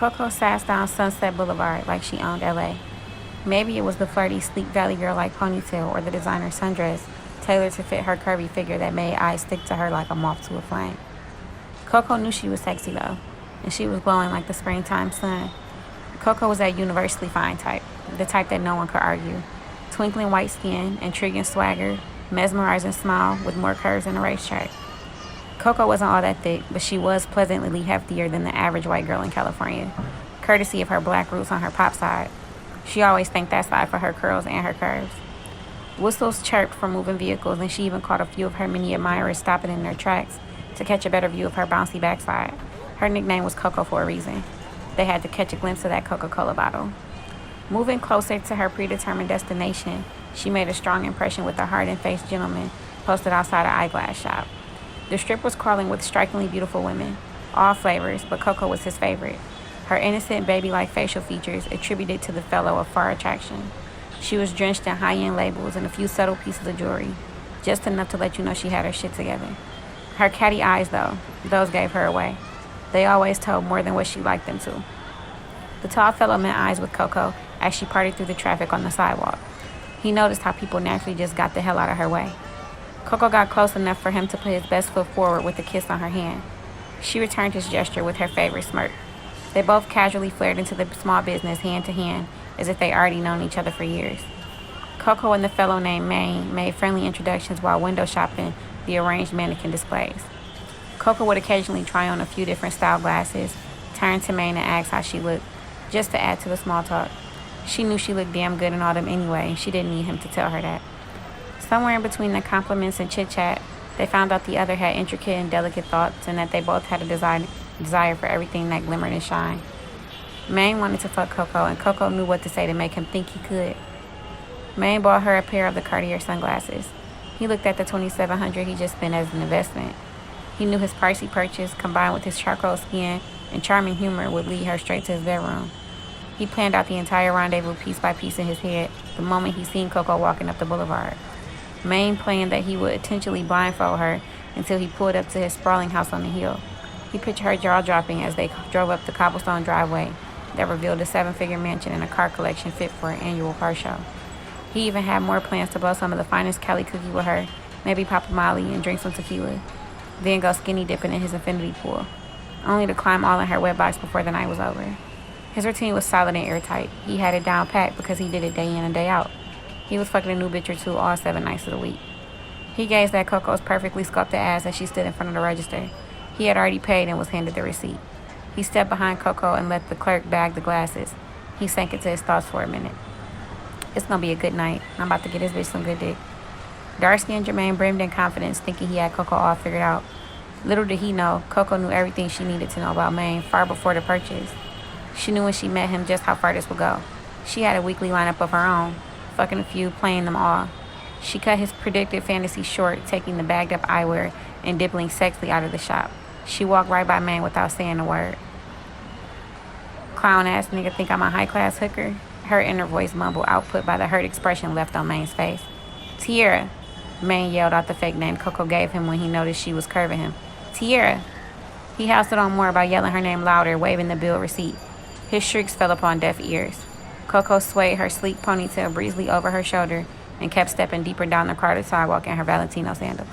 Coco sassed down Sunset Boulevard like she owned LA. Maybe it was the flirty, sleek valley girl-like ponytail or the designer sundress tailored to fit her curvy figure that made eyes stick to her like a moth to a flame. Coco knew she was sexy, though, and she was glowing like the springtime sun. Coco was that universally fine type, the type that no one could argue. Twinkling white skin, intriguing swagger, mesmerizing smile with more curves than a racetrack. Coco wasn't all that thick, but she was pleasantly heftier than the average white girl in California, courtesy of her black roots on her pop side. She always thanked that side for her curls and her curves. Whistles chirped from moving vehicles, and she even caught a few of her many admirers stopping in their tracks to catch a better view of her bouncy backside. Her nickname was Coco for a reason. They had to catch a glimpse of that Coca-Cola bottle. Moving closer to her predetermined destination, she made a strong impression with a hardened-faced gentleman posted outside an eyeglass shop. The strip was crawling with strikingly beautiful women, all flavors, but Coco was his favorite. Her innocent, baby-like facial features attributed to the fellow of far attraction. She was drenched in high-end labels and a few subtle pieces of jewelry, just enough to let you know she had her shit together. Her catty eyes, though, those gave her away. They always told more than what she liked them to. The tall fellow met eyes with Coco as she parted through the traffic on the sidewalk. He noticed how people naturally just got the hell out of her way. Coco got close enough for him to put his best foot forward with a kiss on her hand. She returned his gesture with her favorite smirk. They both casually flared into the small business hand to hand as if they already known each other for years. Coco and the fellow named Maine made friendly introductions while window shopping the arranged mannequin displays. Coco would occasionally try on a few different style glasses, turn to Maine and ask how she looked, just to add to the small talk. She knew she looked damn good in all them anyway, and she didn't need him to tell her that. Somewhere in between the compliments and chit-chat, they found out the other had intricate and delicate thoughts and that they both had a desire for everything that glimmered and shined. Maine wanted to fuck Coco, and Coco knew what to say to make him think he could. Maine bought her a pair of the Cartier sunglasses. He looked at the $2,700 he just spent as an investment. He knew his pricey purchase, combined with his charcoal skin and charming humor, would lead her straight to his bedroom. He planned out the entire rendezvous piece by piece in his head the moment he seen Coco walking up the boulevard. Maine planned that he would intentionally blindfold her until he pulled up to his sprawling house on the hill. He pictured her jaw-dropping as they drove up the cobblestone driveway that revealed a 7-figure mansion and a car collection fit for an annual car show. He even had more plans to blow some of the finest Cali cookie with her, maybe pop a Molly and drink some tequila, then go skinny dipping in his infinity pool, only to climb all in her wet box before the night was over. His routine was solid and airtight. He had it down pat because he did it day in and day out. He was fucking a new bitch or two all 7 nights of the week. He gazed at Coco's perfectly sculpted ass as she stood in front of the register. He had already paid and was handed the receipt. He stepped behind Coco and let the clerk bag the glasses. He sank into his thoughts for a minute. It's gonna be a good night. I'm about to get this bitch some good dick. Dark-skinned Jermaine brimmed in confidence, thinking he had Coco all figured out. Little did he know, Coco knew everything she needed to know about Maine far before the purchase. She knew when she met him just how far this would go. She had a weekly lineup of her own, fucking a few, playing them all. She cut his predicted fantasy short, taking the bagged-up eyewear and dibbling sexily out of the shop. She walked right by Maine without saying a word. Clown-ass nigga think I'm a high-class hooker? Her inner voice mumbled, output by the hurt expression left on Maine's face. Tierra, Maine yelled out the fake name Coco gave him when he noticed she was curving him. Tierra. He housed it on more by yelling her name louder, waving the bill receipt. His shrieks fell upon deaf ears. Coco swayed her sleek ponytail breezily over her shoulder and kept stepping deeper down the crowded sidewalk in her Valentino sandals.